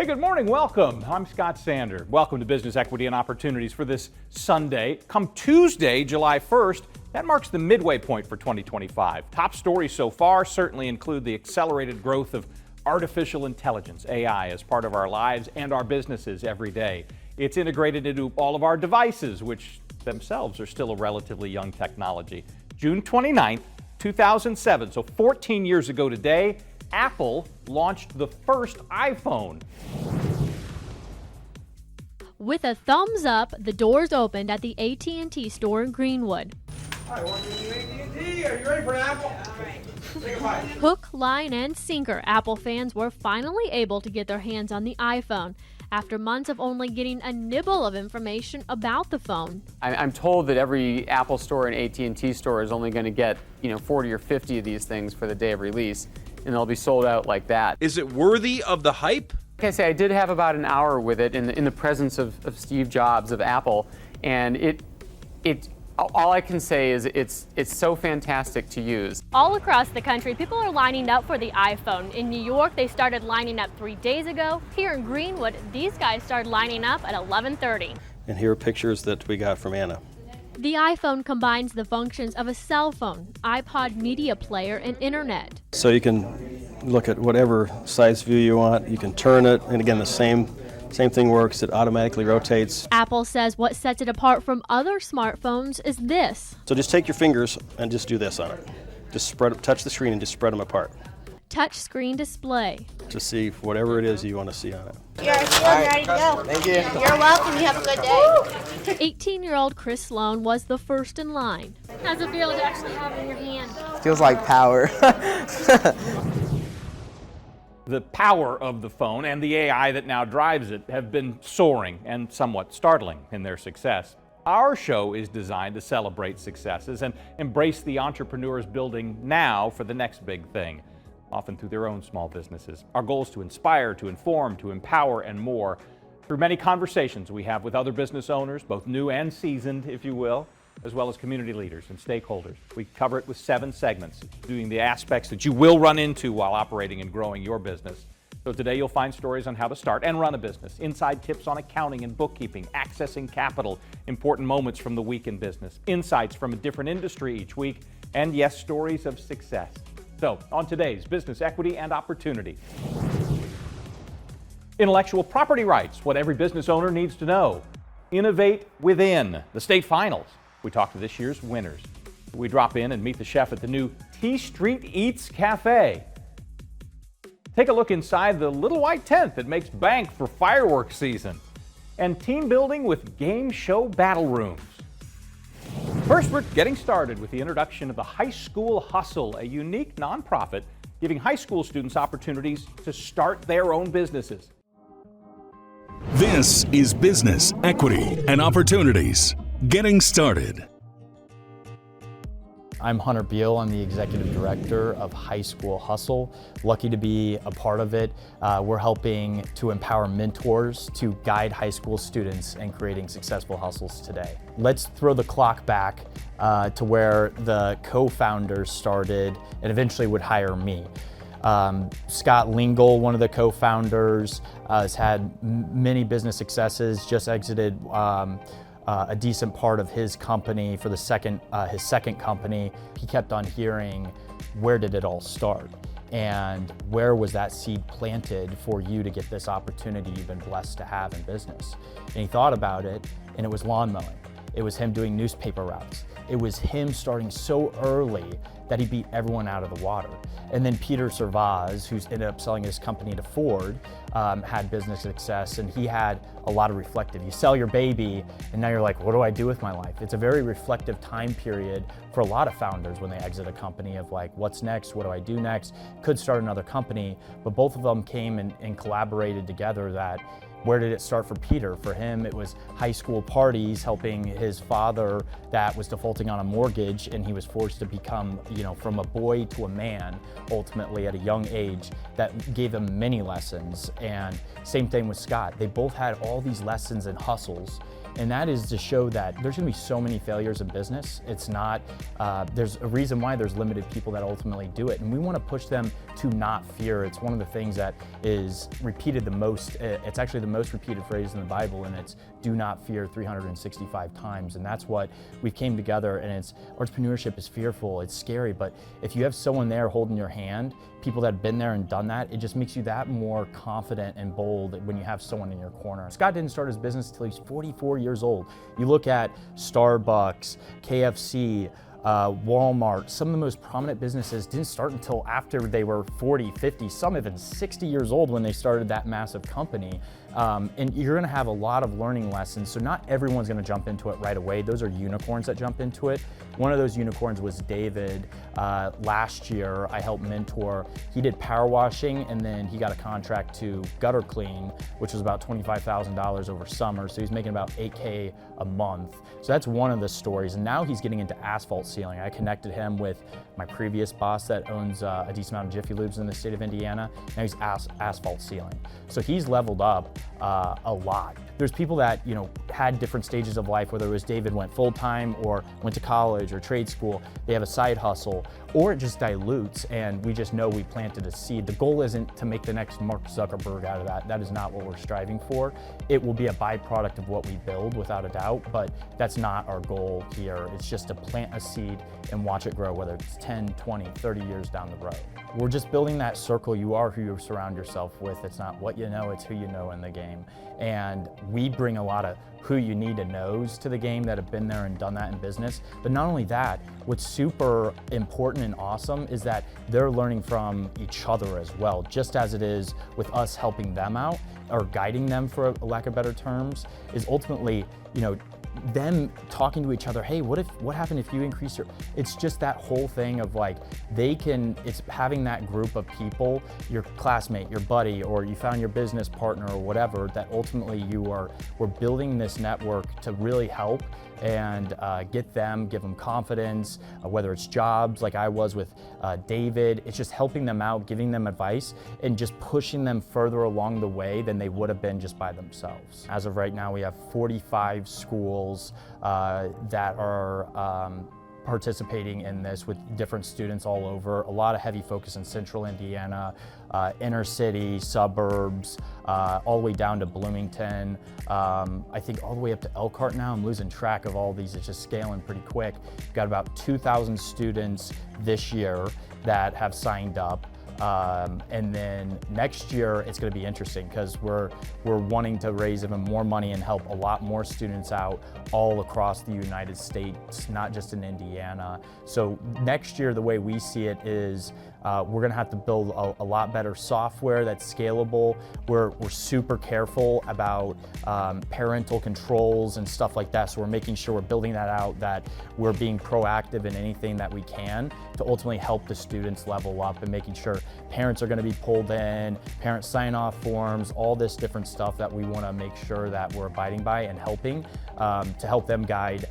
Hey, good morning. Welcome. I'm Scott Sander. Welcome to Business Equity and Opportunities for this Sunday. Come Tuesday, July 1st, that marks the midway point for 2025. Top stories so far certainly include the accelerated growth of artificial intelligence, AI, as part of our lives and our businesses every day. It's integrated into all of our devices, which themselves are still a relatively young technology. June 29th, 2007, so 14 years ago today, Apple launched the first iPhone. With a thumbs up, the doors opened at the AT&T store in Greenwood. Hi, welcome to AT&T. Are you ready for an apple? All right. Take a bite. Hook, line, and sinker, Apple fans were finally able to get their hands on the iPhone after months of only getting a nibble of information about the phone. I'm told that every Apple store and AT&T store is only going to get 40 or 50 of these things for the day of release, and they'll be sold out like that. Is it worthy of the hype? Like I say, I did have about an hour with it in the presence of Steve Jobs of Apple, and it all I can say is it's so fantastic to use. All across the country, people are lining up for the iPhone. In New York, they started lining up 3 days ago. Here in Greenwood, these guys started lining up at 11:30. And here are pictures that we got from Anna. The iPhone combines the functions of a cell phone, iPod media player, and internet. So you can look at whatever size view you want. You can turn it, and again, the same thing works. It automatically rotates. Apple says what sets it apart from other smartphones is this. So just take your fingers and just do this on it. Just touch the screen and just spread them apart. Touch screen display. To see whatever it is you want to see on it. You're ready to go. Thank you. You're welcome. You have a good day. 18-year-old Chris Sloan was the first in line. How's it feel to actually have it in your hand? Feels like power. The power of the phone and the AI that now drives it have been soaring and somewhat startling in their success. Our show is designed to celebrate successes and embrace the entrepreneurs building now for the next big thing, often through their own small businesses. Our goal is to inspire, to inform, to empower, and more. Through many conversations we have with other business owners, both new and seasoned, if you will, as well as community leaders and stakeholders. We cover it with 7 segments, doing the aspects that you will run into while operating and growing your business. So today you'll find stories on how to start and run a business, inside tips on accounting and bookkeeping, accessing capital, important moments from the week in business, insights from a different industry each week, and yes, stories of success. So, on today's Business Equity and Opportunity. Intellectual property rights, what every business owner needs to know. Innovate within, the state finals. We talk to this year's winners. We drop in and meet the chef at the new T Street Eats Cafe. Take a look inside the little white tent that makes bank for fireworks season. And team building with game show battle rooms. First, we're getting started with the introduction of the High School Hustle, a unique nonprofit giving high school students opportunities to start their own businesses. This is Business Equity and Opportunities. Getting started. I'm Hunter Beale. I'm the Executive Director of High School Hustle. Lucky to be a part of it. We're helping to empower mentors to guide high school students in creating successful hustles today. Let's throw the clock back to where the co-founders started and eventually would hire me. Scott Lingle, one of the co-founders, has had many business successes, just exited a decent part of his company for his second company. He kept on hearing, where did it all start? And where was that seed planted for you to get this opportunity you've been blessed to have in business? And he thought about it, and it was lawn mowing. It was him doing newspaper routes. It was him starting so early that he beat everyone out of the water. And then Peter Servaz, who's ended up selling his company to Ford, had business success, and he had a lot of reflective. You sell your baby, and now you're like, what do I do with my life? It's a very reflective time period for a lot of founders when they exit a company of like, what's next? What do I do next? Could start another company, but both of them came and collaborated together that where did it start for Peter? For him, it was high school parties, helping his father that was defaulting on a mortgage, and he was forced to become, from a boy to a man, ultimately at a young age, that gave him many lessons. And same thing with Scott. They both had all these lessons and hustles, And that is to show that there's gonna be so many failures in business. It's not, there's a reason why there's limited people that ultimately do it. And we wanna push them to not fear. It's one of the things that is repeated the most. It's actually the most repeated phrase in the Bible, and it's do not fear 365 times. And that's what we came together, and it's entrepreneurship is fearful, it's scary, but if you have someone there holding your hand, people that have been there and done that, it just makes you that more confident and bold when you have someone in your corner. Scott didn't start his business until he's 44 years old. You look at Starbucks, KFC, Walmart, some of the most prominent businesses didn't start until after they were 40, 50, some even 60 years old when they started that massive company. And you're gonna have a lot of learning lessons, so not everyone's gonna jump into it right away. Those are unicorns that jump into it. One of those unicorns was David. Last year, I helped mentor. He did power washing, and then he got a contract to gutter clean, which was about $25,000 over summer, so he's making about $8K a month. So that's one of the stories, and now he's getting into asphalt sealing. I connected him with my previous boss that owns a decent amount of Jiffy Lubes in the state of Indiana. Now he's asphalt sealing. So he's leveled up a lot. There's people that, you know, had different stages of life, whether it was David went full-time or went to college or trade school, they have a side hustle, or it just dilutes, and we just know we planted a seed. The goal isn't to make the next Mark Zuckerberg out of that. That is not what we're striving for. It will be a byproduct of what we build, without a doubt, but that's not our goal here. It's just to plant a seed and watch it grow, whether it's 10, 20, 30 years down the road. We're just building that circle. You are who you surround yourself with. It's not what you know, it's who you know in the game. And we bring a lot of who you need to knows to the game that have been there and done that in business. But not only that, what's super important and awesome is that they're learning from each other as well, just as it is with us helping them out or guiding them, for a lack of better terms, is ultimately, you know, them talking to each other, hey, what happened if you increase your, it's just that whole thing of like, it's having that group of people, your classmate, your buddy, or you found your business partner or whatever, that ultimately we're building this network to really help and give them confidence, whether it's jobs like I was with David. It's just helping them out, giving them advice, and just pushing them further along the way than they would have been just by themselves. As of right now, we have 45 schools that are participating in this with different students all over. A lot of heavy focus in central Indiana, inner city, suburbs, all the way down to Bloomington. I think all the way up to Elkhart now. I'm losing track of all these. It's just scaling pretty quick. We've got about 2,000 students this year that have signed up. And then next year it's going to be interesting because we're wanting to raise even more money and help a lot more students out all across the United States, not just in Indiana. So next year, the way we see it is we're going to have to build a lot better software that's scalable. We're super careful about parental controls and stuff like that. So we're making sure we're building that out, that we're being proactive in anything that we can to ultimately help the students level up, and making sure parents are going to be pulled in, parent sign-off forms, all this different stuff that we want to make sure that we're abiding by and helping to help them guide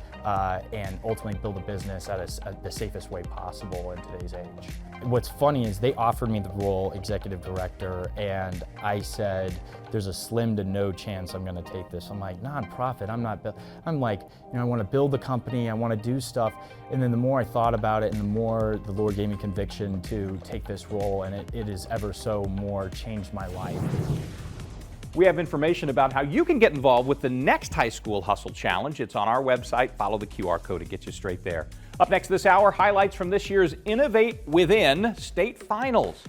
and ultimately build a business at the safest way possible in today's age. What's funny is they offered me the role executive director, and I said, there's a slim to no chance I'm gonna take this. I'm like, nonprofit, I'm like, you know, I wanna build the company, I wanna do stuff. And then the more I thought about it and the more the Lord gave me conviction to take this role, and it has ever so more changed my life. We have information about how you can get involved with the next High School Hustle Challenge. It's on our website. Follow the QR code to get you straight there. Up next this hour, highlights from this year's Innovate Within State Finals.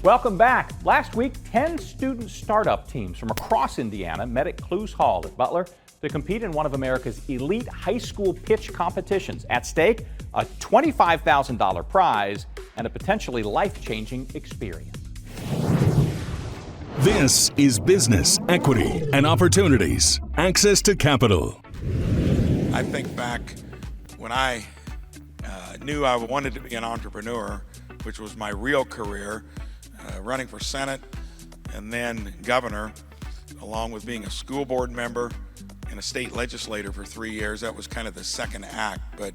Welcome back. Last week, 10 student startup teams from across Indiana met at Clues Hall at Butler to compete in one of America's elite high school pitch competitions. At stake, a $25,000 prize and a potentially life-changing experience. This is Business, Equity, and Opportunities. Access to capital. I think back when I knew I wanted to be an entrepreneur, which was my real career, running for Senate and then governor, along with being a school board member and a state legislator for 3 years. That was kind of the second act, but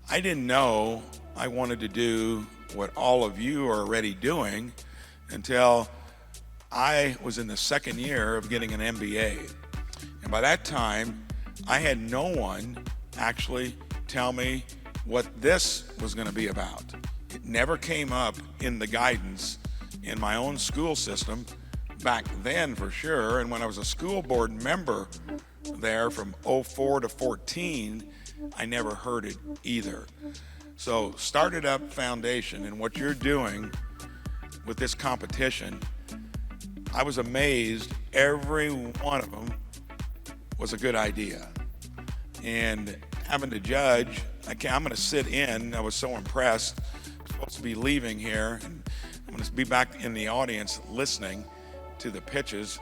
I didn't know I wanted to do what all of you are already doing until I was in the second year of getting an MBA. And by that time, I had no one actually tell me what this was going to be about. It never came up in the guidance in my own school system back then, for sure. And when I was a school board member there from 04 to 14, I never heard it either. So STARTedUP Foundation and what you're doing with this competition, I was amazed. Every one of them was a good idea. And having to judge, I'm going to sit in. I was so impressed. I'm supposed to be leaving here, and I'm going to be back in the audience listening to the pitches.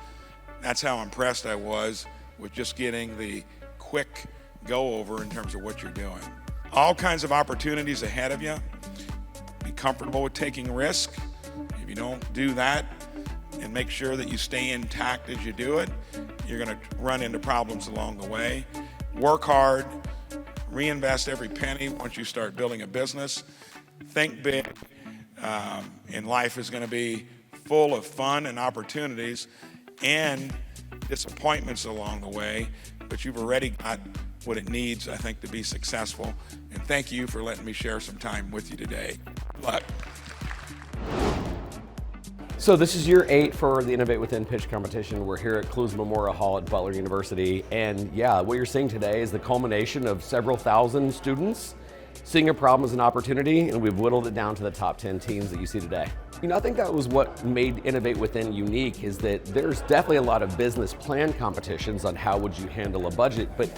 That's how impressed I was with just getting the quick go over in terms of what you're doing. All kinds of opportunities ahead of you. Be comfortable with taking risk. If you don't do that and make sure that you stay intact as you do it, you're going to run into problems along the way. Work hard, reinvest every penny once you start building a business. Think big, and life is going to be full of fun and opportunities and disappointments along the way, but you've already got what it needs, I think, to be successful. And thank you for letting me share some time with you today. Good luck. So this is year 8 for the Innovate Within pitch competition. We're here at Clues Memorial Hall at Butler University. And yeah, what you're seeing today is the culmination of several thousand students seeing a problem as an opportunity, and we've whittled it down to the top 10 teams that you see today. You know, I think that was what made Innovate Within unique, is that there's definitely a lot of business plan competitions on how would you handle a budget, but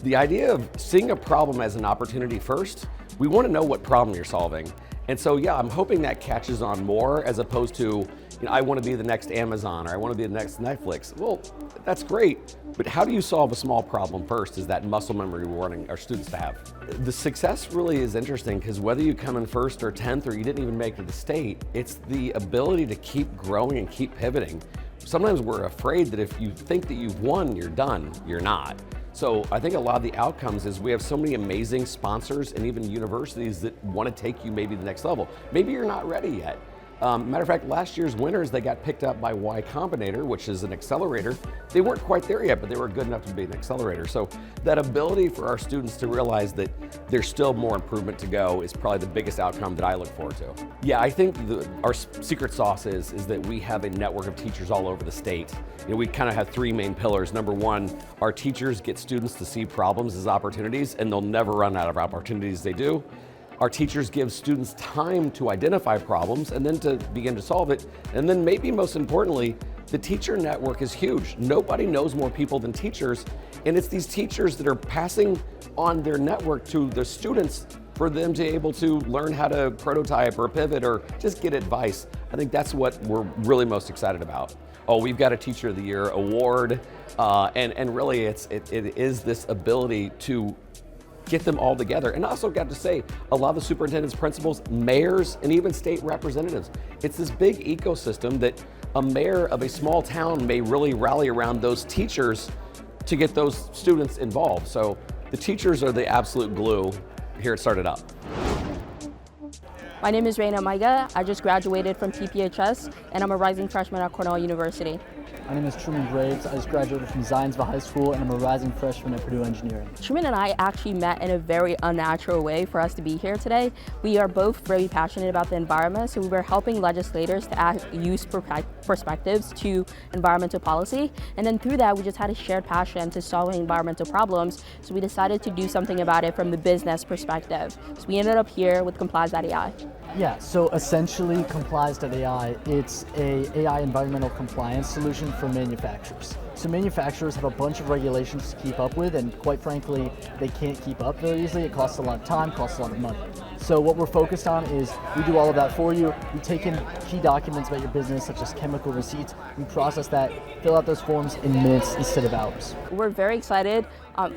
the idea of seeing a problem as an opportunity first, we want to know what problem you're solving. And so yeah, I'm hoping that catches on more, as opposed to, you know, I want to be the next Amazon, or I want to be the next Netflix. Well, that's great, but how do you solve a small problem first is that muscle memory we're wanting our students to have. The success really is interesting, because whether you come in first or 10th, or you didn't even make it to the state, it's the ability to keep growing and keep pivoting. Sometimes we're afraid that if you think that you've won, you're done. You're not. So I think a lot of the outcomes is we have so many amazing sponsors and even universities that want to take you maybe to the next level. Maybe you're not ready yet. Matter of fact, last year's winners, they got picked up by Y Combinator, which is an accelerator. They weren't quite there yet, but they were good enough to be an accelerator. So that ability for our students to realize that there's still more improvement to go is probably the biggest outcome that I look forward to. Yeah, I think our secret sauce is that we have a network of teachers all over the state. You know, we kind of have 3 main pillars. Number 1, our teachers get students to see problems as opportunities, and they'll never run out of opportunities they do. Our teachers give students time to identify problems and then to begin to solve it. And then maybe most importantly, the teacher network is huge. Nobody knows more people than teachers, and it's these teachers that are passing on their network to the students for them to be able to learn how to prototype or pivot or just get advice. I think that's what we're really most excited about. Oh, we've got a Teacher of the Year award, and really it is this ability to get them all together. And I also got to say, a lot of the superintendents, principals, mayors, and even state representatives, it's this big ecosystem that a mayor of a small town may really rally around those teachers to get those students involved. So the teachers are the absolute glue here at STARTedUP. My name is Reina Maiga. I just graduated from TPHS, and I'm a rising freshman at Cornell University. My name is Truman Graves. I just graduated from Zionsville High School, and I'm a rising freshman at Purdue Engineering. Truman and I actually met in a very unnatural way for us to be here today. We are both very passionate about the environment, so we were helping legislators to add use perspectives to environmental policy. And then through that, we just had a shared passion to solving environmental problems, so we decided to do something about it from the business perspective. So we ended up here with Complies.ai. Yeah, so essentially Complies.ai, it's a AI environmental compliance solution for manufacturers. So manufacturers have a bunch of regulations to keep up with, and quite frankly, they can't keep up very easily. It costs a lot of time, costs a lot of money. So what we're focused on is we do all of that for you. We take in key documents about your business, such as chemical receipts. We process that, fill out those forms in minutes instead of hours. We're very excited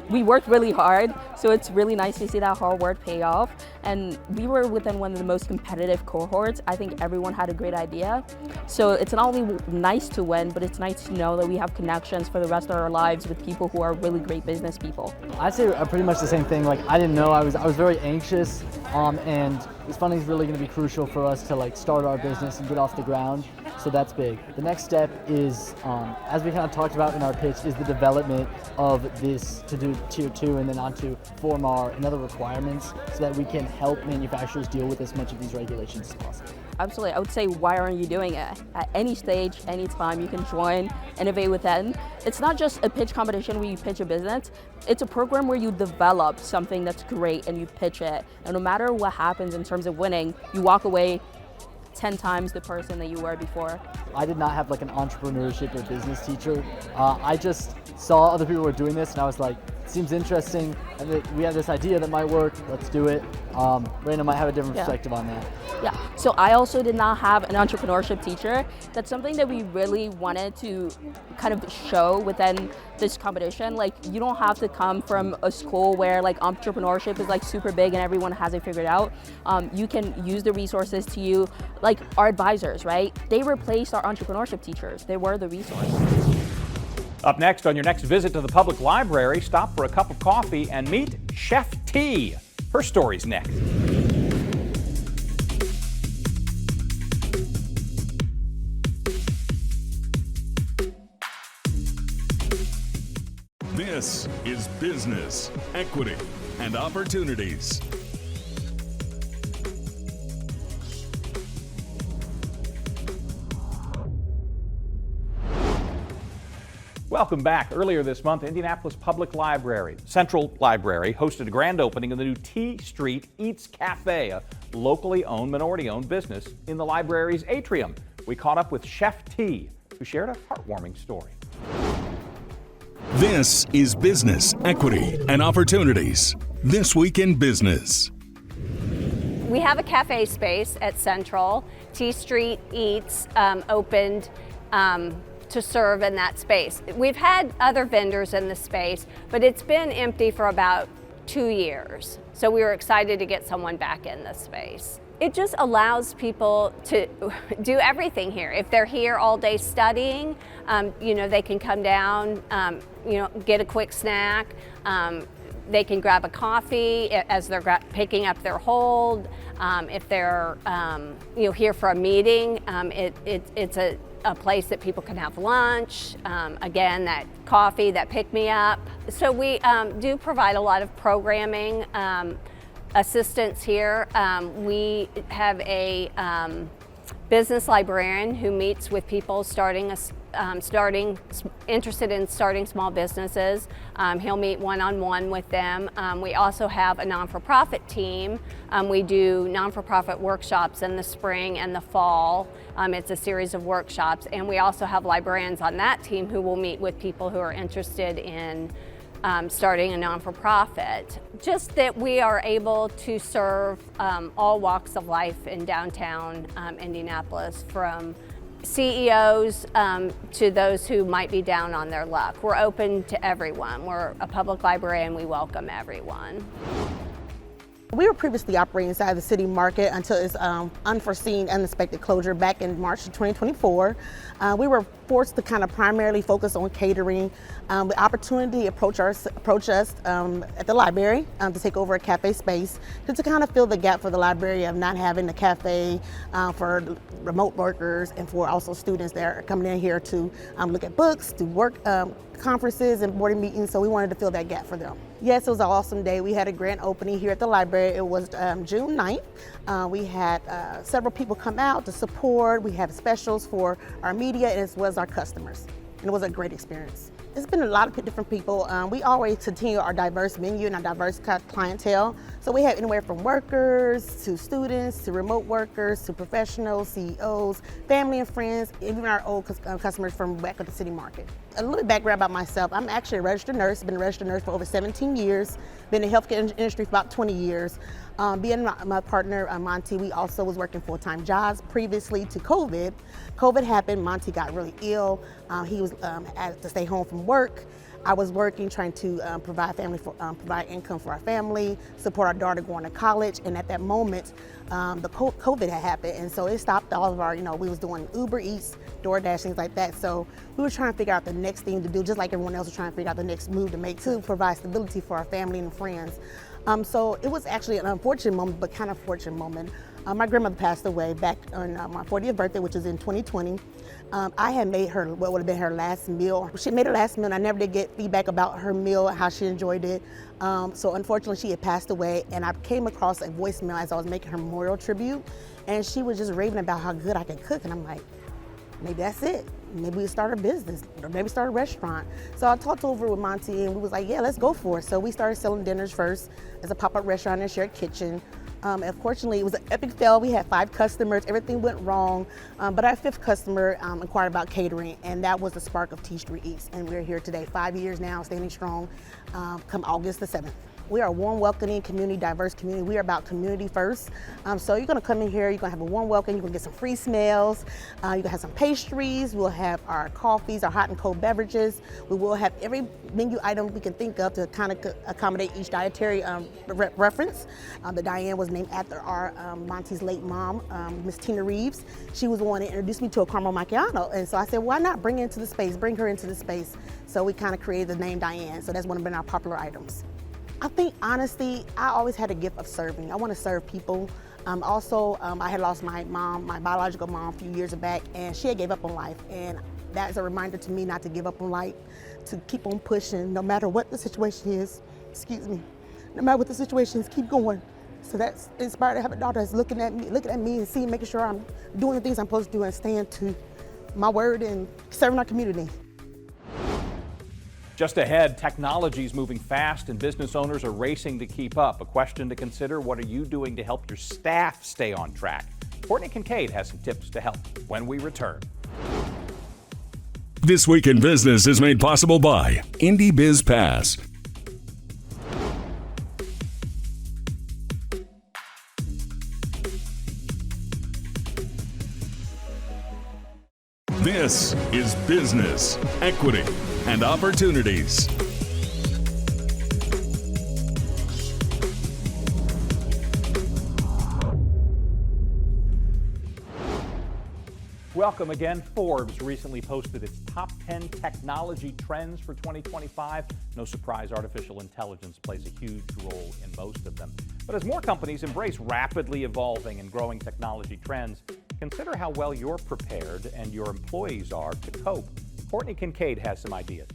We worked really hard, so it's really nice to see that hard work pay off. And we were within one of the most competitive cohorts. I think everyone had a great idea. So it's not only nice to win, but it's nice to know that we have connections for the rest of our lives with people who are really great business people. I'd say pretty much the same thing. Like, I didn't know, I was very anxious, and this funding is really going to be crucial for us to like start our business and get off the ground. So that's big. The next step is, as we kind of talked about in our pitch, is the development of this to do tier 2 and then onto FORMAR and other requirements so that we can help manufacturers deal with as much of these regulations as possible. Absolutely. I would say, why aren't you doing it? At any stage, any time, you can join Innovate Within. It's not just a pitch competition where you pitch a business. It's a program where you develop something that's great and you pitch it. And no matter what happens in terms of winning, you walk away 10 times the person that you were before. I did not have like an entrepreneurship or business teacher. I just saw other people were doing this and I was like, seems interesting, and we have this idea that might work, let's do it. Raina might have a different perspective on that. Yeah, so I also did not have an entrepreneurship teacher. That's something that we really wanted to kind of show within this competition. Like, you don't have to come from a school where like entrepreneurship is like super big and everyone has it figured out. You can use the resources to you, like our advisors, right? They replaced our entrepreneurship teachers. They were the resource. Up next on your next visit to the public library, stop for a cup of coffee and meet Chef T. Her story's next. This is Business, Equity, and Opportunities. Welcome back. Earlier this month, Indianapolis Public Library, Central Library, hosted a grand opening of the new T Street Eats Cafe, a locally owned, minority-owned business in the library's atrium. We caught up with Chef T, who shared a heartwarming story. This is Business, Equity, and Opportunities. This Week in Business. We have a cafe space at Central. T Street Eats opened to serve in that space. We've had other vendors in the space, but it's been empty for about 2 years. So we were excited to get someone back in the space. It just allows people to do everything here. If they're here all day studying, they can come down, get a quick snack. They can grab a coffee as they're picking up their hold. If they're here for a meeting, it's a place that people can have lunch, again, that coffee, that pick-me-up. So we do provide a lot of programming assistance here. We have a business librarian who meets with people interested in starting small businesses. He'll meet one-on-one with them. We also have a non-for-profit team. We do non-for-profit workshops in the spring and the fall. It's a series of workshops, and we also have librarians on that team who will meet with people who are interested in starting a non-for-profit. Just that we are able to serve all walks of life in downtown Indianapolis, from CEOs to those who might be down on their luck. We're open to everyone. We're a public library and we welcome everyone. We were previously operating inside the city market until its unforeseen, unexpected closure back in March of 2024. We were forced to kind of primarily focus on catering. The opportunity approached us at the library to take over a cafe space to kind of fill the gap for the library of not having a cafe for remote workers and for also students that are coming in here to look at books, do work conferences and boarding meetings, so we wanted to fill that gap for them. Yes, it was an awesome day. We had a grand opening here at the library. It was June 9th. We had several people come out to support. We have specials for our media as well as our customers. And it was a great experience. It's been a lot of different people. We always continue our diverse menu and our diverse clientele. So we have anywhere from workers to students to remote workers to professionals, CEOs, family and friends, even our old customers from back at the city market. A little bit background about myself. I'm actually a registered nurse. Been a registered nurse for over 17 years. Been in the healthcare industry for about 20 years. Being my partner, Monty, we also was working full-time jobs previously to COVID. COVID happened, Monty got really ill. He was had to stay home from work. I was working, trying to provide income for our family, support our daughter going to college, and at that moment, the COVID had happened, and so it stopped all of our, we was doing Uber Eats, DoorDash, things like that. So we were trying to figure out the next thing to do, just like everyone else was trying to figure out the next move to make to provide stability for our family and friends. So it was actually an unfortunate moment, but kind of fortunate moment. My grandmother passed away back on my 40th birthday, which was in 2020. I had made her what would have been her last meal. She made her last meal, and I never did get feedback about her meal, how she enjoyed it. So unfortunately, she had passed away, and I came across a voicemail as I was making her memorial tribute, and she was just raving about how good I could cook, and I'm like, maybe that's it. Maybe we start a business, or maybe start a restaurant. So I talked over with Monty, and we was like, yeah, let's go for it. So we started selling dinners first as a pop-up restaurant and shared kitchen. Unfortunately, it was an epic fail. We had 5 customers, everything went wrong. But our 5th customer inquired about catering, and that was the spark of T Street Eats. And we're here today, 5 years now, standing strong, come August the 7th. We are a warm, welcoming community, diverse community. We are about community first. So you're gonna come in here, you're gonna have a warm welcome, you're gonna get some free smells, you're gonna have some pastries, we'll have our coffees, our hot and cold beverages. We will have every menu item we can think of to kind of accommodate each dietary reference. The Diane was named after our Monty's late mom, Miss Tina Reeves. She was the one that introduced me to a caramel macchiato. And so I said, why not bring her into the space? So we kind of created the name Diane. So that's one of our popular items. I think, honestly, I always had a gift of serving. I want to serve people. I had lost my mom, my biological mom, a few years back, and she had gave up on life. And that's a reminder to me not to give up on life, to keep on pushing, no matter what the situation is. No matter what the situation is, keep going. So that's inspired to have a daughter that's looking at me and seeing, making sure I'm doing the things I'm supposed to do and staying to my word and serving our community. Just ahead, technology is moving fast and business owners are racing to keep up. A question to consider: what are you doing to help your staff stay on track? Courtney Kincaid has some tips to help when we return. This Week in Business is made possible by Indie Biz Pass. This is Business, Equity, and Opportunities. Welcome again. Forbes recently posted its top 10 technology trends for 2025. No surprise, artificial intelligence plays a huge role in most of them. But as more companies embrace rapidly evolving and growing technology trends, consider how well you're prepared and your employees are to cope. Courtney Kincaid has some ideas.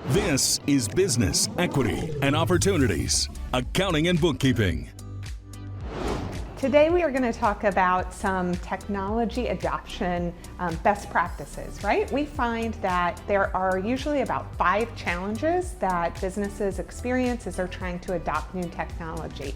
This is Business, Equity, and Opportunities, Accounting and Bookkeeping. Today we are going to talk about some technology adoption best practices, right? We find that there are usually about 5 challenges that businesses experience as they're trying to adopt new technology.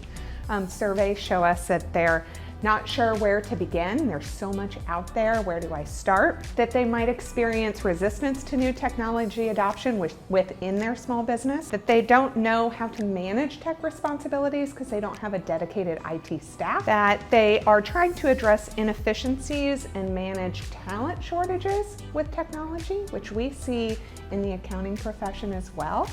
Surveys show us that they're not sure where to begin. There's so much out there. Where do I start? That they might experience resistance to new technology adoption within their small business. That they don't know how to manage tech responsibilities because they don't have a dedicated IT staff. That they are trying to address inefficiencies and manage talent shortages with technology, which we see in the accounting profession as well.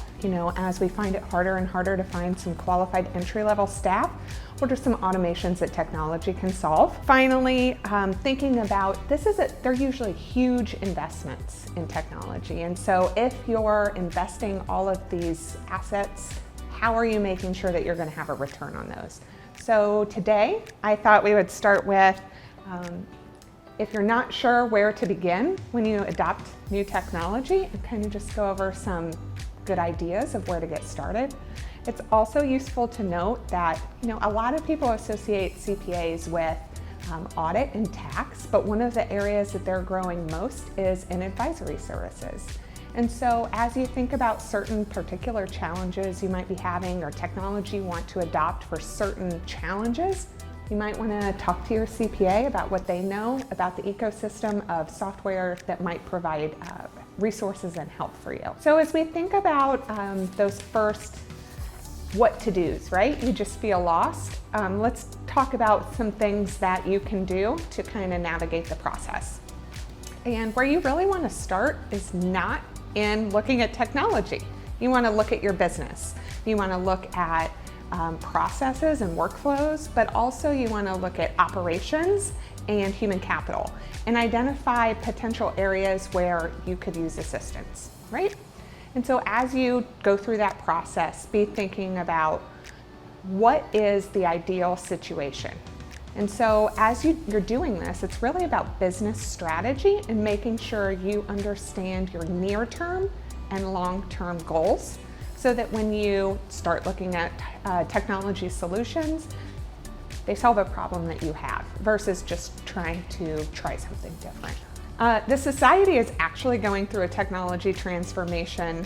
As we find it harder and harder to find some qualified entry-level staff, what are some automations that technology can solve? Finally, thinking about they're usually huge investments in technology. And so if you're investing all of these assets, how are you making sure that you're going to have a return on those? So today, I thought we would start with, if you're not sure where to begin when you adopt new technology, and kind of just go over some good ideas of where to get started. It's also useful to note that a lot of people associate CPAs with audit and tax, but one of the areas that they're growing most is in advisory services. And so as you think about certain particular challenges you might be having or technology you want to adopt for certain challenges, you might want to talk to your CPA about what they know about the ecosystem of software that might provide resources and help for you. So as we think about those first what to do's, right? You just feel lost. Let's talk about some things that you can do to kind of navigate the process. And where you really want to start is not in looking at technology. You want to look at your business. You want to look at processes and workflows, but also you want to look at operations and human capital and identify potential areas where you could use assistance, right? And so as you go through that process, be thinking about what is the ideal situation. And so as you're doing this, it's really about business strategy and making sure you understand your near-term and long-term goals so that when you start looking at technology solutions, they solve a problem that you have versus just trying to try something different. The society is actually going through a technology transformation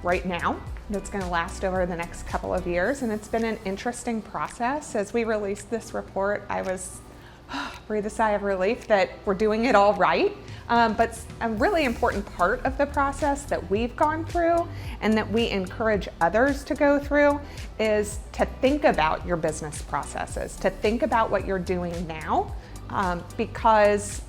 right now that's going to last over the next couple of years, and it's been an interesting process. As we released this report, I was breathe a sigh of relief that we're doing it all right. But a really important part of the process that we've gone through and that we encourage others to go through is to think about your business processes, to think about what you're doing now, because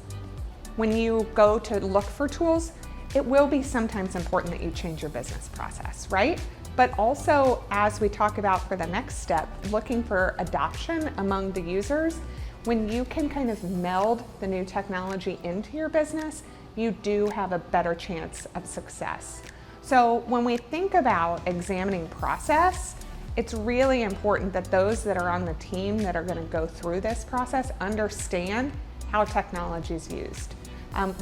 when you go to look for tools, it will be sometimes important that you change your business process, right? But also, as we talk about for the next step, looking for adoption among the users, when you can kind of meld the new technology into your business, you do have a better chance of success. So when we think about examining process, it's really important that those that are on the team that are going to go through this process understand how technology is used.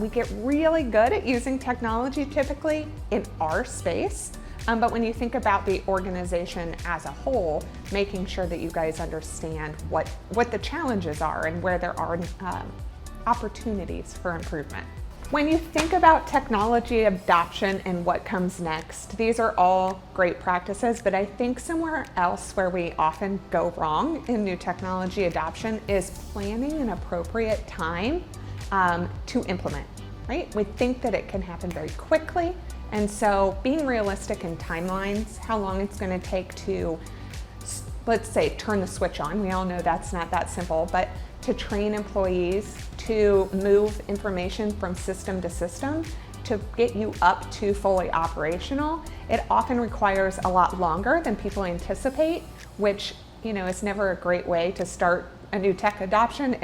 We get really good at using technology typically in our space, but when you think about the organization as a whole, making sure that you guys understand what the challenges are and where there are opportunities for improvement. When you think about technology adoption and what comes next, these are all great practices, but I think somewhere else where we often go wrong in new technology adoption is planning an appropriate time to implement, right? We think that it can happen very quickly, and so being realistic in timelines, how long it's going to take to, let's say, turn the switch on. We all know that's not that simple, but to train employees, to move information from system to system, to get you up to fully operational, it often requires a lot longer than people anticipate, which, you know, is never a great way to start a new tech adoption.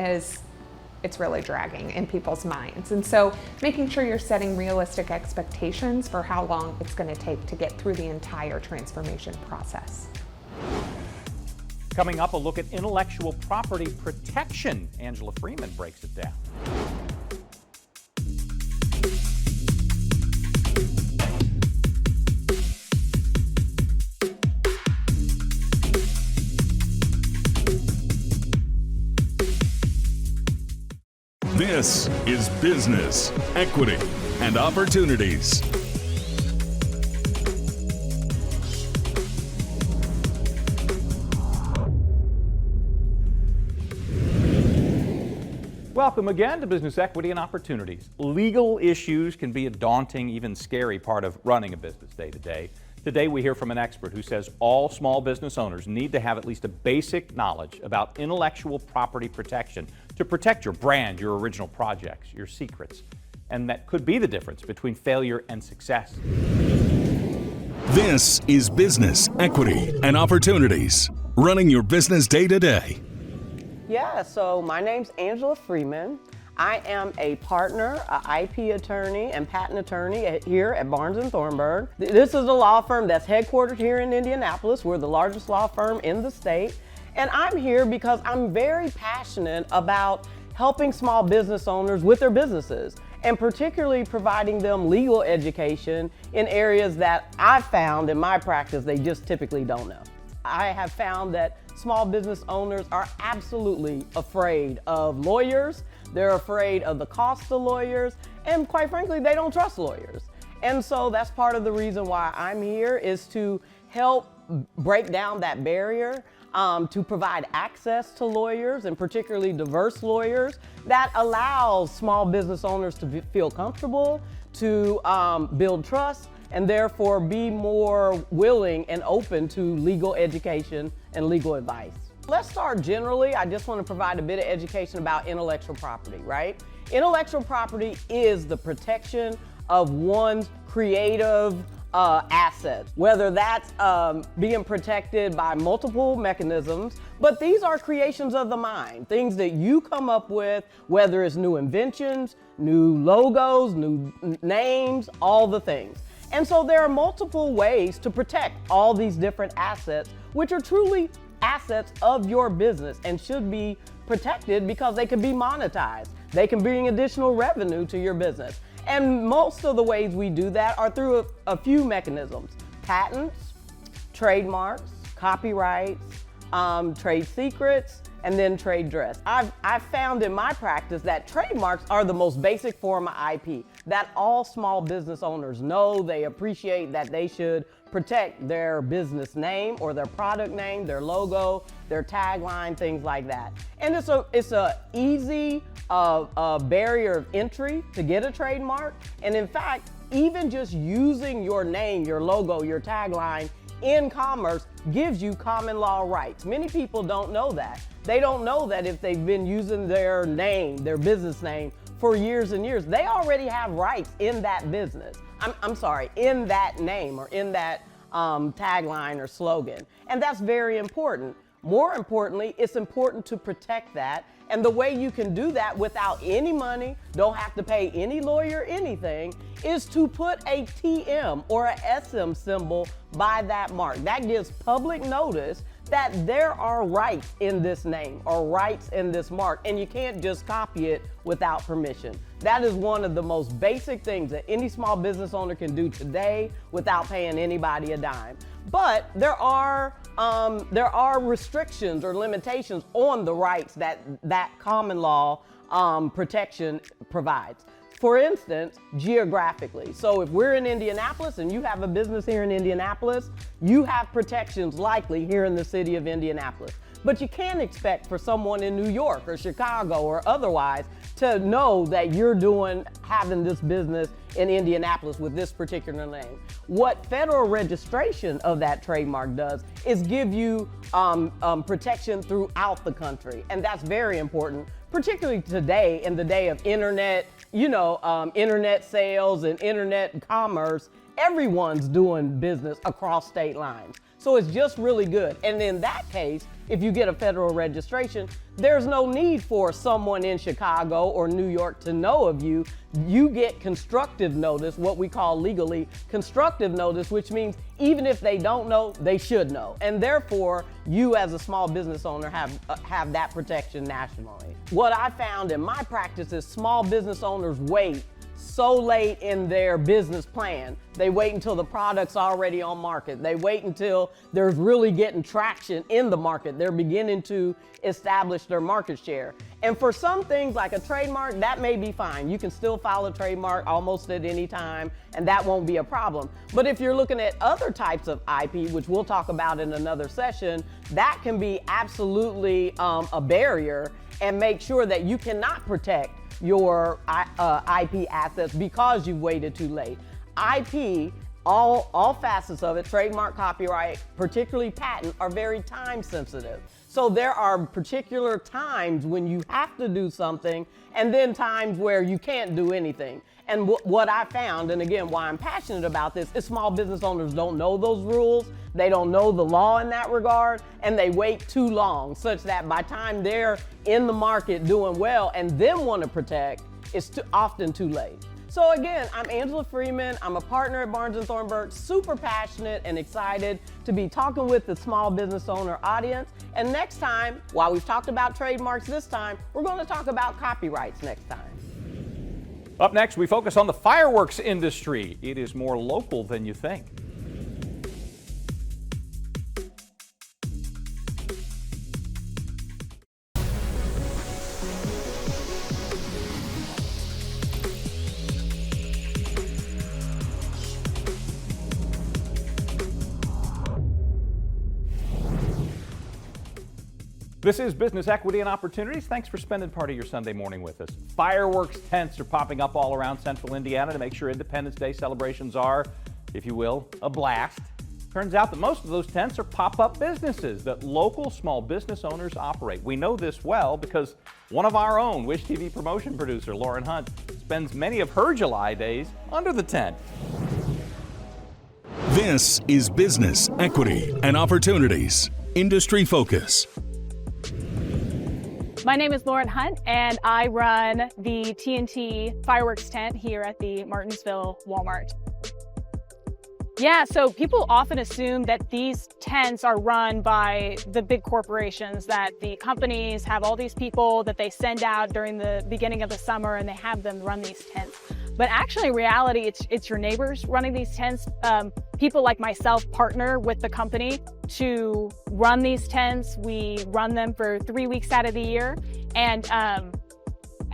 It's really dragging in people's minds. And so making sure you're setting realistic expectations for how long it's going to take to get through the entire transformation process. Coming up, a look at intellectual property protection. Angela Freeman breaks it down. This is Business, Equity, and Opportunities. Welcome again to Business Equity and Opportunities. Legal issues can be a daunting, even scary part of running a business day to day. Today we hear from an expert who says all small business owners need to have at least a basic knowledge about intellectual property protection to protect your brand, your original projects, your secrets. And that could be the difference between failure and success. This is Business, Equity, and Opportunities. Running your business day to day. Yeah, so my name's Angela Freeman. I am a partner, an IP attorney, and patent attorney here at Barnes & Thornburg. This is a law firm that's headquartered here in Indianapolis. We're the largest law firm in the state. And I'm here because I'm very passionate about helping small business owners with their businesses, and particularly providing them legal education in areas that I've found in my practice they just typically don't know. I have found that small business owners are absolutely afraid of lawyers. They're afraid of the cost of lawyers, and quite frankly, they don't trust lawyers. And so that's part of the reason why I'm here, is to help break down that barrier, to provide access to lawyers, and particularly diverse lawyers, that allows small business owners to feel comfortable, to build trust, and therefore be more willing and open to legal education and legal advice. Let's start generally. I just want to provide a bit of education about intellectual property, right? Intellectual property is the protection of one's creative assets, whether that's being protected by multiple mechanisms, but these are creations of the mind, things that you come up with, whether it's new inventions, new logos, new names, all the things. And so there are multiple ways to protect all these different assets, which are truly assets of your business and should be protected because they can be monetized. They can bring additional revenue to your business. And most of the ways we do that are through a few mechanisms: patents, trademarks, copyrights, trade secrets, and then trade dress. I've found in my practice that trademarks are the most basic form of IP that all small business owners know. They appreciate that they should protect their business name or their product name, their logo, their tagline, things like that. And it's a easy barrier of entry to get a trademark. And in fact, even just using your name, your logo, your tagline in commerce gives you common law rights. Many people don't know that. They don't know that if they've been using their name, their business name, for years and years, they already have rights in that business. I'm sorry, in that name or in that tagline or slogan. And that's very important. More importantly, it's important to protect that. And the way you can do that without any money, don't have to pay any lawyer anything, is to put a TM or a SM symbol by that mark. That gives public notice that there are rights in this name or rights in this mark, and you can't just copy it without permission. That is one of the most basic things that any small business owner can do today without paying anybody a dime. But there are restrictions or limitations on the rights that common law protection provides. For instance, geographically. So if we're in Indianapolis and you have a business here in Indianapolis, you have protections likely here in the city of Indianapolis. But you can't expect for someone in New York or Chicago or otherwise to know that you're having this business in Indianapolis with this particular name. What federal registration of that trademark does is give you protection throughout the country. And that's very important, particularly today in the day of internet, internet sales and internet commerce. Everyone's doing business across state lines. So it's just really good. And in that case, if you get a federal registration, there's no need for someone in Chicago or New York to know of you. You get constructive notice, what we call legally constructive notice, which means even if they don't know, they should know. And therefore, you as a small business owner have that protection nationally. What I found in my practice is small business owners wait so late in their business plan. They wait until the product's already on market. They wait until they're really getting traction in the market. They're beginning to establish their market share. And for some things like a trademark, that may be fine. You can still file a trademark almost at any time, and that won't be a problem. But if you're looking at other types of IP, which we'll talk about in another session, that can be absolutely a barrier and make sure that you cannot protect your IP assets because you've waited too late. IP, all facets of it, trademark, copyright, particularly patent, are very time sensitive. So there are particular times when you have to do something and then times where you can't do anything. And what I found, and again, why I'm passionate about this, is small business owners don't know those rules. They don't know the law in that regard, and they wait too long, such that by the time they're in the market doing well and then want to protect, it's often too late. So again, I'm Angela Freeman. I'm a partner at Barnes & Thornburg, super passionate and excited to be talking with the small business owner audience. And next time, while we've talked about trademarks this time, we're going to talk about copyrights next time. Up next, we focus on the fireworks industry. It is more local than you think. This is Business Equity and Opportunities. Thanks for spending part of your Sunday morning with us. Fireworks tents are popping up all around central Indiana to make sure Independence Day celebrations are, if you will, a blast. Turns out that most of those tents are pop-up businesses that local small business owners operate. We know this well because one of our own Wish TV promotion producer, Lauren Hunt, spent spends many of her July days under the tent. This is Business, Equity, and Opportunities. Industry Focus. My name is Lauren Hunt, and I run the TNT fireworks tent here at the Martinsville Walmart. Yeah, so people often assume that these tents are run by the big corporations, that the companies have all these people that they send out during the beginning of the summer and they have them run these tents. But actually, in reality, it's your neighbors running these tents. People like myself partner with the company to run these tents. We run them for 3 weeks out of the year.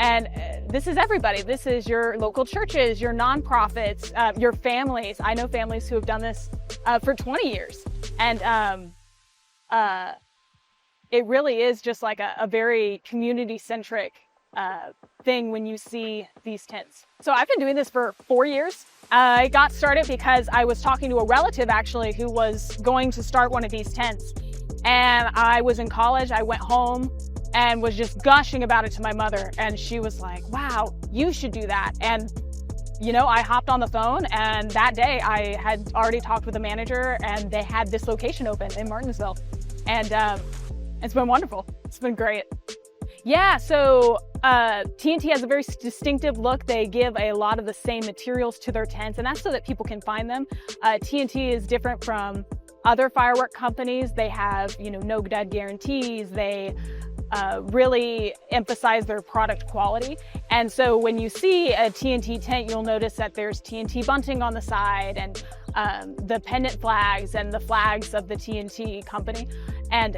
And this is everybody. This is your local churches, your nonprofits, your families. I know families who have done this for 20 years. And it really is just like a very community-centric thing when you see these tents. So I've been doing this for 4 years. I got started because I was talking to a relative actually who was going to start one of these tents. And I was in college, I went home and was just gushing about it to my mother. And she was like, wow, you should do that. And you know, I hopped on the phone, and that day I had already talked with the manager, and they had this location open in Martinsville. And it's been wonderful. It's been great. Yeah, so TNT has a very distinctive look. They give a lot of the same materials to their tents, and that's so that people can find them. TNT is different from other firework companies. They have, you know, no dead guarantees. They really emphasize their product quality. And so when you see a TNT tent, you'll notice that there's TNT bunting on the side and the pendant flags and the flags of the TNT company. And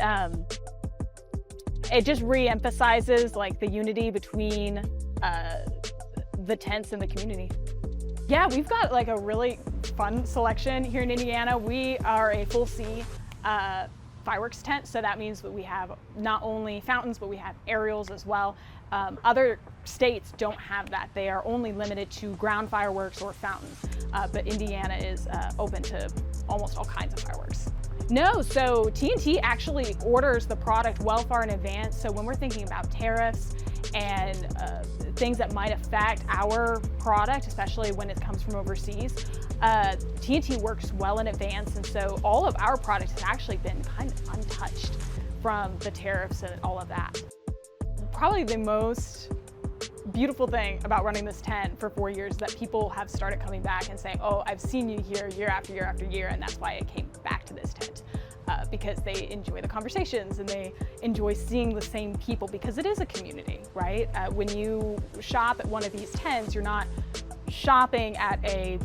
it just re-emphasizes like the unity between the tents and the community. Yeah, we've got like a really fun selection here in Indiana. We are a full C fireworks tent, so that means that we have not only fountains, but we have aerials as well. Other states don't have that. They are only limited to ground fireworks or fountains, but Indiana is open to almost all kinds of fireworks. No, so TNT actually orders the product well far in advance. So when we're thinking about tariffs and things that might affect our product, especially when it comes from overseas, TNT works well in advance. And so all of our product has actually been kind of untouched from the tariffs and all of that. Probably the most beautiful thing about running this tent for 4 years is that people have started coming back and saying, oh, I've seen you here year after year after year, and that's why I came back to this tent. Because they enjoy the conversations and they enjoy seeing the same people, because it is a community, right? When you shop at one of these tents, you're not shopping at a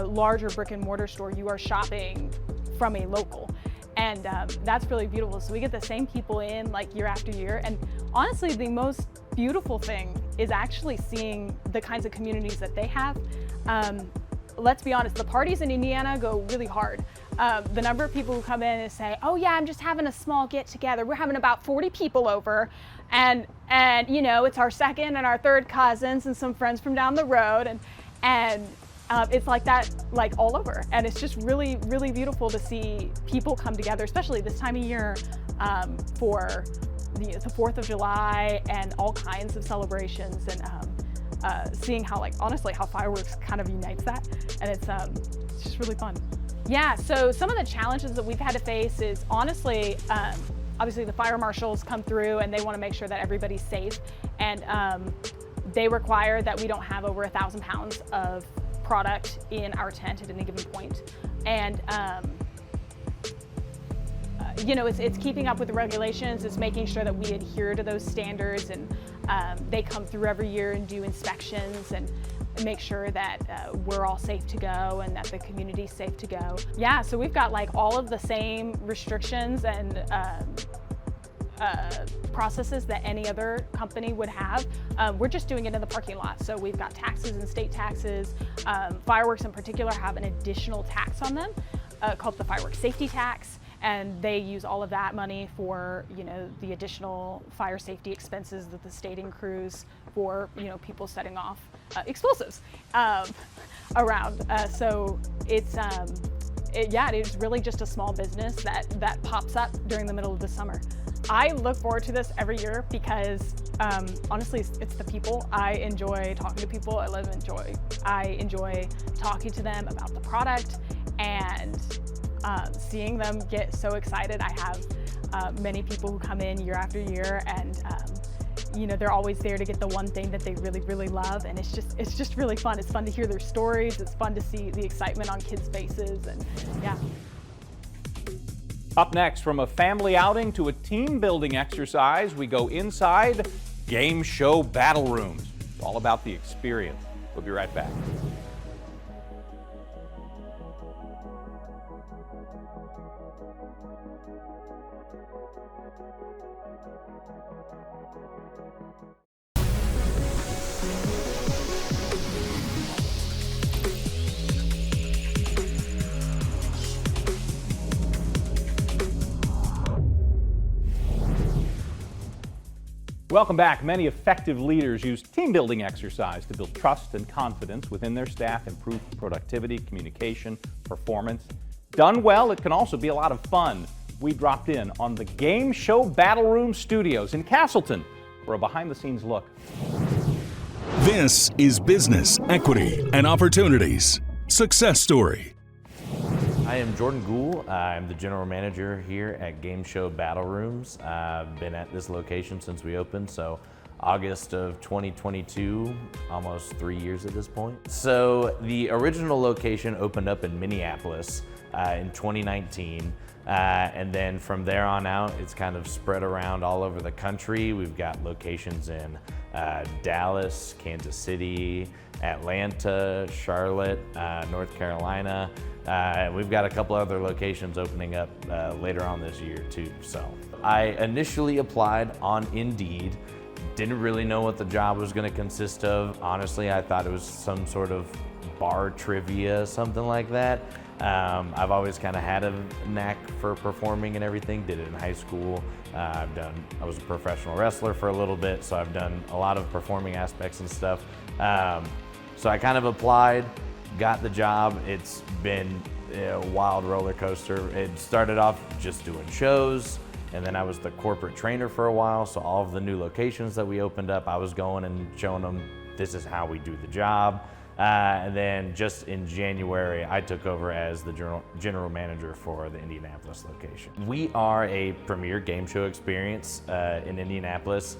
larger brick and mortar store, you are shopping from a local. And that's really beautiful. So we get the same people in like year after year. And honestly, the most beautiful thing is actually seeing the kinds of communities that they have. Let's be honest, the parties in Indiana go really hard. The number of people who come in and say, oh yeah, I'm just having a small get together. We're having about 40 people over. And you know, it's our second and our third cousins and some friends from down the road. And it's like that, like all over. And it's just really, really beautiful to see people come together, especially this time of year for the 4th of July and all kinds of celebrations, and seeing how, like, honestly, how fireworks kind of unites that. And it's just really fun. Yeah, so some of the challenges that we've had to face is honestly, obviously the fire marshals come through and they want to make sure that everybody's safe. And they require that we don't have over 1,000 pounds of product in our tent at any given point. And you know, it's keeping up with the regulations, it's making sure that we adhere to those standards, and they come through every year and do inspections and make sure that we're all safe to go and that the community's safe to go. Yeah, so we've got like all of the same restrictions and processes that any other company would have. We're just doing it in the parking lot. So we've got taxes and state taxes. Fireworks in particular have an additional tax on them called the fireworks safety tax. And they use all of that money for, you know, the additional fire safety expenses that the state accrues for, you know, people setting off explosives around. So it's it is really just a small business that pops up during the middle of the summer. I look forward to this every year because honestly, it's the people. I enjoy talking to people. I enjoy talking to them about the product and seeing them get so excited. I have many people who come in year after year, and they're always there to get the one thing that they really, really love, and it's just really fun. It's fun to hear their stories. It's fun to see the excitement on kids' faces, and yeah. Up next, from a family outing to a team building exercise, we go inside game show battle rooms. It's all about the experience. We'll be right back. Welcome back. Many effective leaders use team building exercise to build trust and confidence within their staff, improve productivity, communication, performance. Done well, it can also be a lot of fun. We dropped in on the Game Show Battle Room Studios in Castleton for a behind-the-scenes look. This is Business, Equity, and Opportunities. Success Story. I am Jordan Gould. I'm the general manager here at Game Show Battle Rooms. I've been at this location since we opened, so August of 2022, almost 3 years at this point. So the original location opened up in Minneapolis in 2019. And then from there on out, it's kind of spread around all over the country. We've got locations in Dallas, Kansas City, Atlanta, Charlotte, North Carolina. We've got a couple other locations opening up later on this year too. So I initially applied on Indeed. Didn't really know what the job was going to consist of. Honestly, I thought it was some sort of bar trivia, something like that. I've always kind of had a knack for performing and everything. Did it in high school. I was a professional wrestler for a little bit, so I've done a lot of performing aspects and stuff. So I kind of applied, got the job. It's been a wild roller coaster. It started off just doing shows, and then I was the corporate trainer for a while. So all of the new locations that we opened up, I was going and showing them this is how we do the job. And then just in January, I took over as the general manager for the Indianapolis location. We are a premier game show experience in Indianapolis.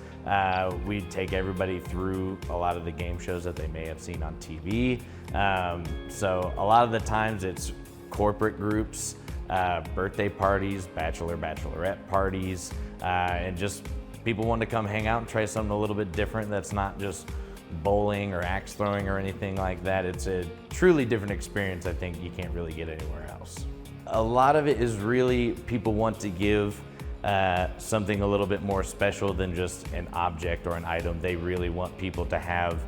We take everybody through a lot of the game shows that they may have seen on TV. So a lot of the times it's corporate groups, birthday parties, bachelorette parties, and just people want to come hang out and try something a little bit different that's not just bowling or axe throwing or anything like that. It's a truly different experience I think you can't really get anywhere else. A lot of it is really people want to give something a little bit more special than just an object or an item. They really want people to have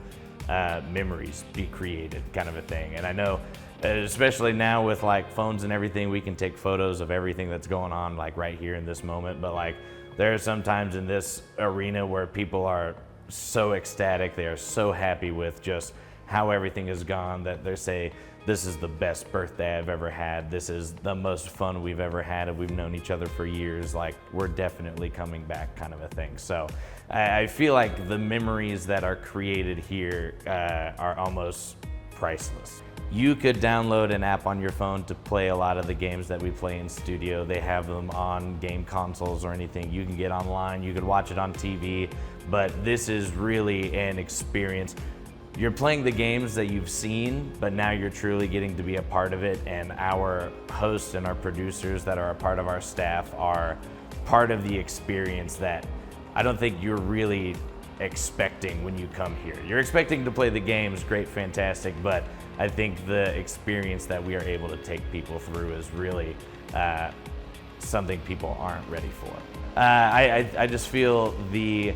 memories be created, kind of a thing. And I know especially now with like phones and everything, we can take photos of everything that's going on like right here in this moment, but like there are some times in this arena where people are so ecstatic, they are so happy with just how everything has gone that they say, this is the best birthday I've ever had, this is the most fun we've ever had, and we've known each other for years, like we're definitely coming back, kind of a thing. So I feel like the memories that are created here are almost priceless. You could download an app on your phone to play a lot of the games that we play in studio. They have them on game consoles or anything. You can get online, you could watch it on TV, but this is really an experience. You're playing the games that you've seen, but now you're truly getting to be a part of it, and our hosts and our producers that are a part of our staff are part of the experience that I don't think you're really expecting when you come here. You're expecting to play the games, great, fantastic, but I think the experience that we are able to take people through is really something people aren't ready for. I just feel the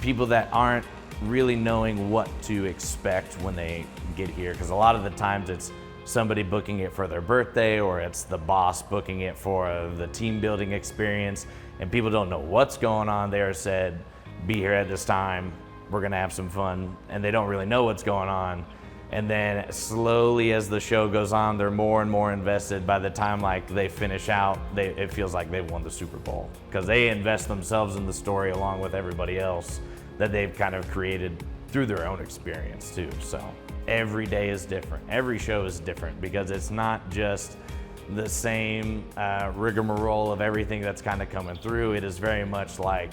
people that aren't really knowing what to expect when they get here, because a lot of the times it's somebody booking it for their birthday, or it's the boss booking it for the team building experience, and people don't know what's going on there. Said, be here at this time, we're gonna have some fun, and they don't really know what's going on. And then slowly as the show goes on, they're more and more invested. By the time like they finish out, it feels like they've won the Super Bowl because they invest themselves in the story along with everybody else that they've kind of created through their own experience too. So every day is different. Every show is different because it's not just the same rigmarole of everything that's kind of coming through. It is very much like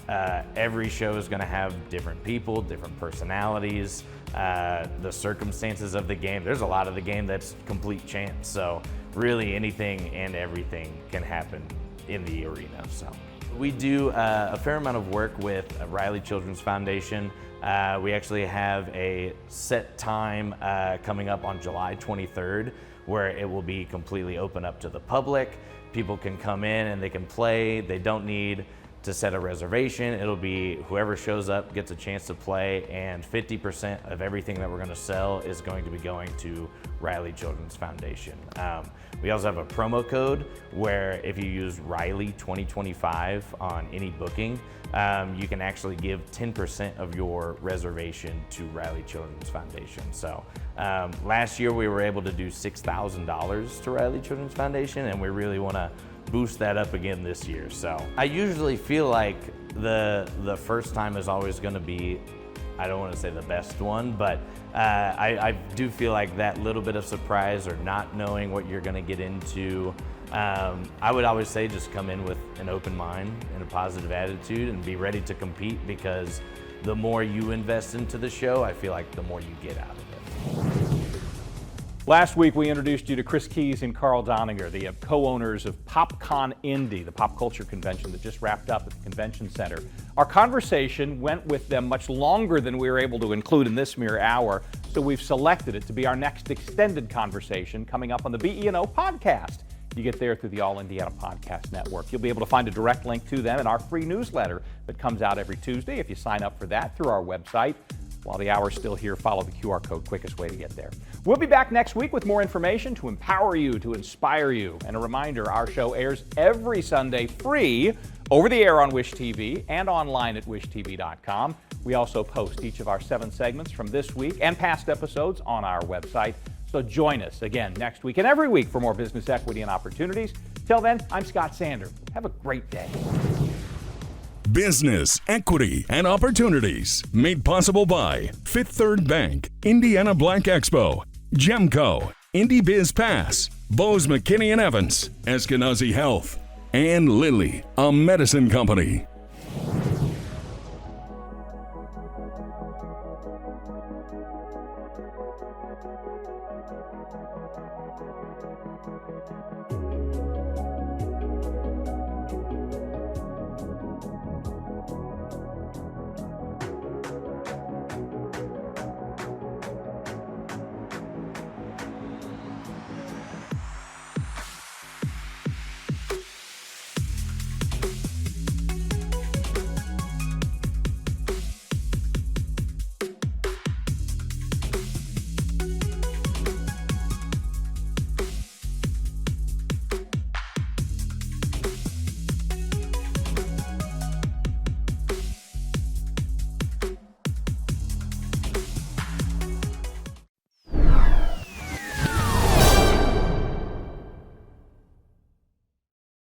every show is going to have different people, different personalities, the circumstances of the game. There's a lot of the game that's complete chance. So really anything and everything can happen in the arena. So we do a fair amount of work with Riley Children's Foundation. We actually have a set time coming up on July 23rd where it will be completely open up to the public. People can come in and they can play. They don't need to set a reservation. It'll be whoever shows up gets a chance to play, and 50% of everything that we're going to sell is going to be going to Riley Children's Foundation. We also have a promo code where if you use Riley 2025 on any booking, you can actually give 10% of your reservation to Riley Children's Foundation. So last year we were able to do $6,000 to Riley Children's Foundation, and we really want to boost that up again this year. So I usually feel like the first time is always going to be, I don't want to say the best one, but I do feel like that little bit of surprise or not knowing what you're going to get into. I would always say just come in with an open mind and a positive attitude and be ready to compete, because the more you invest into the show, I feel like the more you get out of it. Last week, we introduced you to Chris Keys and Carl Doniger, the co-owners of PopCon Indy, the pop culture convention that just wrapped up at the Convention Center. Our conversation went with them much longer than we were able to include in this mere hour, so we've selected it to be our next extended conversation coming up on the BE&O podcast. You get there through the All Indiana Podcast Network. You'll be able to find a direct link to them in our free newsletter that comes out every Tuesday if you sign up for that through our website. While the hour's still here, follow the QR code, quickest way to get there. We'll be back next week with more information to empower you, to inspire you. And a reminder, our show airs every Sunday free over the air on Wish TV and online at wishtv.com. We also post each of our 7 segments from this week and past episodes on our website. So join us again next week and every week for more business equity and opportunities. Till then, I'm Scott Sander. Have a great day. Business, equity, and opportunities made possible by Fifth Third Bank, Indiana Black Expo, Gemco, Indy Biz Pass, Bose McKinney & Evans, Eskenazi Health, and Lilly, a medicine company.